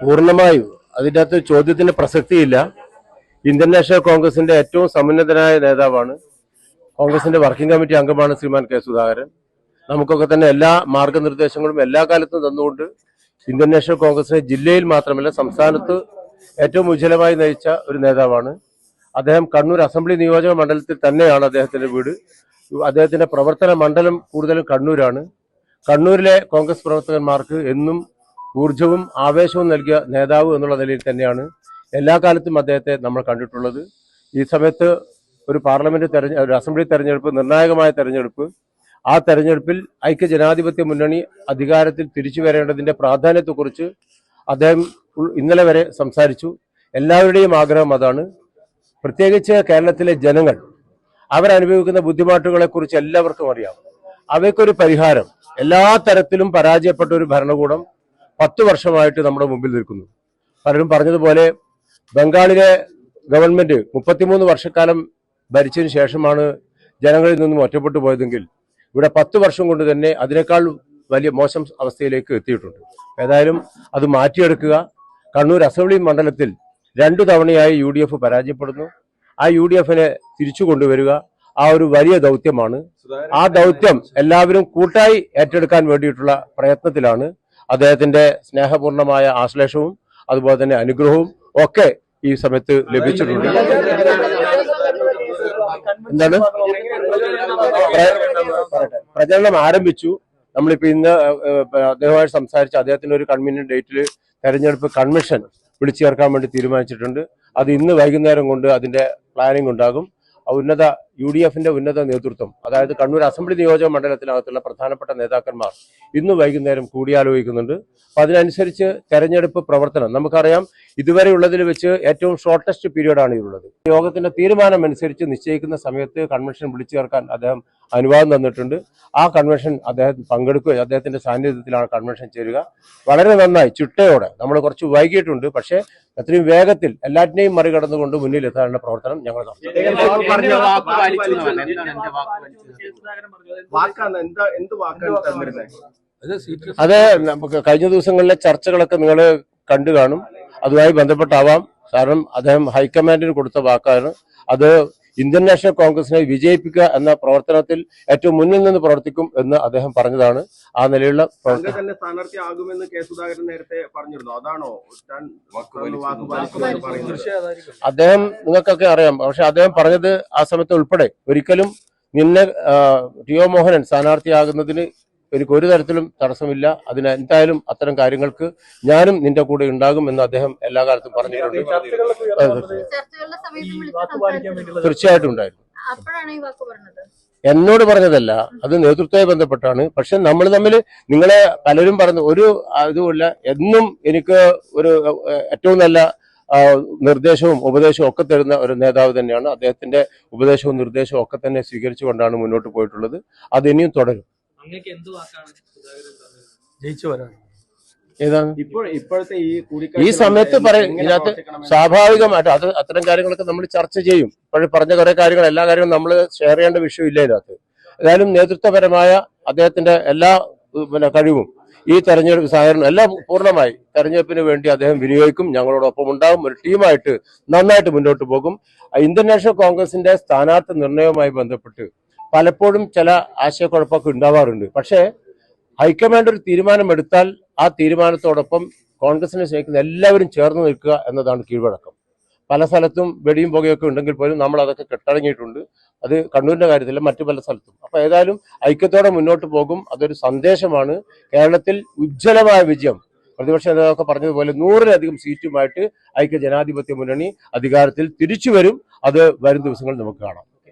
പൂർണ്ണമായും അതിൻ്റെ അകത്ത് ചോദ്യത്തിന് പ്രസക്തിയില്ല. ഇന്ത്യൻ നാഷണൽ കോൺഗ്രസിന്റെ ഏറ്റവും സമുന്നതനായ നേതാവാണ്, കോൺഗ്രസിന്റെ വർക്കിംഗ് കമ്മിറ്റി അംഗമാണ് ശ്രീമാൻ കെ സുധാകരൻ. നമുക്കൊക്കെ തന്നെ എല്ലാ മാർഗനിർദ്ദേശങ്ങളും എല്ലാ കാലത്തും തന്നുകൊണ്ട് ഇന്ത്യൻ നാഷണൽ കോൺഗ്രസിനെ ജില്ലയിൽ മാത്രമല്ല സംസ്ഥാനത്ത് ഏറ്റവും ഉജ്ജ്വലമായി നയിച്ച ഒരു നേതാവാണ് അദ്ദേഹം. കണ്ണൂർ അസംബ്ലി നിയോജക മണ്ഡലത്തിൽ തന്നെയാണ് അദ്ദേഹത്തിന്റെ വീട്. അദ്ദേഹത്തിന്റെ പ്രവർത്തന മണ്ഡലം കൂടുതലും കണ്ണൂരാണ്. കണ്ണൂരിലെ കോൺഗ്രസ് പ്രവർത്തകന്മാർക്ക് എന്നും ഊർജവും ആവേശവും നൽകിയ നേതാവ് എന്നുള്ള നിലയിൽ തന്നെയാണ് എല്ലാ കാലത്തും അദ്ദേഹത്തെ നമ്മൾ കണ്ടിട്ടുള്ളത്. ഈ സമയത്ത് ഒരു ഒരു അസംബ്ലി തെരഞ്ഞെടുപ്പ്, നിർണായകമായ തെരഞ്ഞെടുപ്പ്, ആ തെരഞ്ഞെടുപ്പിൽ ഐക്യജനാധിപത്യ മുന്നണി അധികാരത്തിൽ തിരിച്ചു വരേണ്ടതിന്റെ പ്രാധാന്യത്തെക്കുറിച്ച് അദ്ദേഹം ഇന്നലെ വരെ സംസാരിച്ചു. എല്ലാവരുടെയും ആഗ്രഹം അതാണ്. പ്രത്യേകിച്ച് കേരളത്തിലെ ജനങ്ങൾ അവരനുഭവിക്കുന്ന ബുദ്ധിമുട്ടുകളെ കുറിച്ച് എല്ലാവർക്കും അറിയാം. അവയ്ക്കൊരു പരിഹാരം എല്ലാ തരത്തിലും പരാജയപ്പെട്ട ഒരു ഭരണകൂടം 10 വർഷമായിട്ട് നമ്മുടെ മുമ്പിൽ നിൽക്കുന്നു. പലരും പറഞ്ഞതുപോലെ ബംഗാളിലെ ഗവൺമെന്റ് 33 വർഷക്കാലം ഭരിച്ചതിന് ശേഷമാണ് ജനങ്ങളിൽ നിന്നും ഒറ്റപ്പെട്ടു പോയതെങ്കിൽ ഇവിടെ 10 വർഷം കൊണ്ട് തന്നെ അതിനേക്കാൾ വലിയ മോശം അവസ്ഥയിലേക്ക് എത്തിയിട്ടുണ്ട്. ഏതായാലും അത് മാറ്റിയെടുക്കുക. കണ്ണൂർ അസംബ്ലി മണ്ഡലത്തിൽ 2 തവണയായി UDF പരാജയപ്പെടുന്നു. ആ UDFനെ തിരിച്ചു കൊണ്ടുവരിക ആ ഒരു വലിയ ദൗത്യമാണ്. ആ ദൗത്യം എല്ലാവരും കൂട്ടായി ഏറ്റെടുക്കാൻ വേണ്ടിയിട്ടുള്ള പ്രയത്നത്തിലാണ്. അദ്ദേഹത്തിന്റെ സ്നേഹപൂർണമായ ആശ്ലേഷവും അതുപോലെ തന്നെ അനുഗ്രഹവും ഒക്കെ ഈ സമയത്ത് ലഭിച്ചിട്ടുണ്ട്. എന്താണ് പ്രചരണം ആരംഭിച്ചു. നമ്മളിപ്പോ ഇന്ന് അദ്ദേഹവുമായി സംസാരിച്ച് അദ്ദേഹത്തിന്റെ ഒരു കൺവീനിയന്റ് ഡേറ്റിൽ തെരഞ്ഞെടുപ്പ് കൺവെൻഷൻ വിളിച്ചു ചേർക്കാൻ വേണ്ടി തീരുമാനിച്ചിട്ടുണ്ട്. അത് ഇന്ന് വൈകുന്നേരം കൊണ്ട് അതിന്റെ പ്ലാനിംഗ് ഉണ്ടാകും. UDFന്റെ ഉന്നത നേതൃത്വം, അതായത് കണ്ണൂർ അസംബ്ലി നിയോജക മണ്ഡലത്തിനകത്തുള്ള പ്രധാനപ്പെട്ട നേതാക്കന്മാർ ഇന്ന് വൈകുന്നേരം കൂടിയാലോചിക്കുന്നുണ്ട്. അപ്പൊ അതിനനുസരിച്ച് തെരഞ്ഞെടുപ്പ് പ്രവർത്തനം നമുക്കറിയാം. ഇതുവരെ ഉള്ളതിൽ വെച്ച് ഏറ്റവും ഷോർട്ടസ്റ്റ് പീരീഡാണ് ഇതിലുള്ളത്. യോഗത്തിന്റെ തീരുമാനം അനുസരിച്ച് നിശ്ചയിക്കുന്ന സമയത്ത് കൺവെൻഷൻ വിളിച്ചു ചേർക്കാൻ അദ്ദേഹം അനുവാദം തന്നിട്ടുണ്ട്. ആ കൺവെൻഷൻ അദ്ദേഹം പങ്കെടുക്കുക, അദ്ദേഹത്തിന്റെ സാന്നിധ്യത്തിലാണ് കൺവെൻഷൻ ചേരുക. വളരെ നന്നായി ചിട്ടയോടെ, നമ്മൾ കുറച്ച് വൈകിട്ടുണ്ട്, പക്ഷേ അത്രയും വേഗത്തിൽ എല്ലാറ്റിനെയും മറികടന്നുകൊണ്ട് മുന്നിലെത്താനുള്ള പ്രവർത്തനം ഞങ്ങൾ നടത്തും. അത് കഴിഞ്ഞ ദിവസങ്ങളിലെ ചർച്ചകളൊക്കെ നിങ്ങൾ കണ്ടു കാണും. അതുമായി ബന്ധപ്പെട്ടാവാം. കാരണം അദ്ദേഹം ഹൈക്കമാൻഡിന് കൊടുത്ത വാക്കാണ്. അത് ഇന്ത്യൻ നാഷണൽ കോൺഗ്രസിനെ വിജയിപ്പിക്കുക എന്ന പ്രവർത്തനത്തിൽ ഏറ്റവും മുന്നിൽ നിന്ന് പ്രവർത്തിക്കും എന്ന് അദ്ദേഹം പറഞ്ഞതാണ്. ആ നിലയിലുള്ള അദ്ദേഹം നിങ്ങൾക്കൊക്കെ അറിയാം. പക്ഷെ അദ്ദേഹം പറഞ്ഞത് ആ സമയത്ത് ഉൾപ്പെടെ ഒരിക്കലും നിന്നെ ടിഒ മോഹനൻ സ്ഥാനാർത്ഥിയാകുന്നതിന് എനിക്ക് ഒരു തരത്തിലും തടസ്സമില്ല, അതിന് എന്തായാലും അത്തരം കാര്യങ്ങൾക്ക് ഞാനും നിന്റെ കൂടെ ഉണ്ടാകും എന്ന് അദ്ദേഹം എല്ലാ കാലത്തും പറഞ്ഞിട്ടുണ്ട്. തീർച്ചയായിട്ടും ഉണ്ടായിരുന്നു. എന്നോട് പറഞ്ഞതല്ല, അത് നേതൃത്വവുമായി ബന്ധപ്പെട്ടാണ്. പക്ഷെ നമ്മൾ തമ്മിൽ നിങ്ങളെ പലരും പറഞ്ഞു ഒരു ഇതുമില്ല. എന്നും എനിക്ക് ഒരു ഏറ്റവും നല്ല നിർദ്ദേശവും ഉപദേശവും ഒക്കെ തരുന്ന ഒരു നേതാവ് തന്നെയാണ്. അദ്ദേഹത്തിന്റെ ഉപദേശവും നിർദ്ദേശവും ഒക്കെ തന്നെ സ്വീകരിച്ചുകൊണ്ടാണ് മുന്നോട്ട് പോയിട്ടുള്ളത്. അത് ഇനിയും തുടരും. ഏതാണ് ഈ സമയത്ത് ഇതിനകത്ത് സ്വാഭാവികമായിട്ട് അത്തരം കാര്യങ്ങളൊക്കെ നമ്മൾ ചർച്ച ചെയ്യും. ഇപ്പോഴും പറഞ്ഞ കുറെ കാര്യങ്ങൾ, എല്ലാ കാര്യങ്ങളും നമ്മൾ ഷെയർ ചെയ്യേണ്ട വിഷയമില്ല ഇതിനകത്ത്. ഏതായാലും നേതൃത്വപരമായ അദ്ദേഹത്തിന്റെ എല്ലാ കഴിവും ഈ തെരഞ്ഞെടുപ്പ് സഹകരണം എല്ലാം പൂർണ്ണമായി തെരഞ്ഞെടുപ്പിന് വേണ്ടി അദ്ദേഹം വിനിയോഗിക്കും. ഞങ്ങളോടൊപ്പം ഉണ്ടാകും. ഒരു ടീമായിട്ട് നന്നായിട്ട് മുന്നോട്ട് പോകും. ഇന്ത്യൻ നാഷണൽ കോൺഗ്രസിന്റെ സ്ഥാനാർത്ഥി നിർണയവുമായി ബന്ധപ്പെട്ട് പലപ്പോഴും ചില ആശയക്കുഴപ്പമൊക്കെ ഉണ്ടാവാറുണ്ട്. പക്ഷേ ഹൈക്കമാൻഡ് ഒരു തീരുമാനമെടുത്താൽ ആ തീരുമാനത്തോടൊപ്പം കോൺഗ്രസിനെ സ്നേഹിക്കുന്ന എല്ലാവരും ചേർന്ന് നിൽക്കുക എന്നതാണ് കീഴ്വഴക്കം. പല സ്ഥലത്തും വെടിയും പുകയൊക്കെ ഉണ്ടെങ്കിൽ പോലും നമ്മൾ അതൊക്കെ കെട്ടടങ്ങിയിട്ടുണ്ട്. അത് കണ്ണൂരിന്റെ കാര്യത്തില്ല, മറ്റു പല സ്ഥലത്തും. അപ്പൊ ഏതായാലും ഐക്യത്തോടെ മുന്നോട്ട് പോകും. അതൊരു സന്ദേശമാണ്. കേരളത്തിൽ ഉജ്ജ്വലമായ വിജയം, പ്രതിപക്ഷ നേതാവൊക്കെ പറഞ്ഞതുപോലെ 100-ലധികം സീറ്റുമായിട്ട് ഐക്യ ജനാധിപത്യ മുന്നണി അധികാരത്തിൽ തിരിച്ചു വരും. അത് വരും ദിവസങ്ങളിൽ നമുക്ക് കാണാം.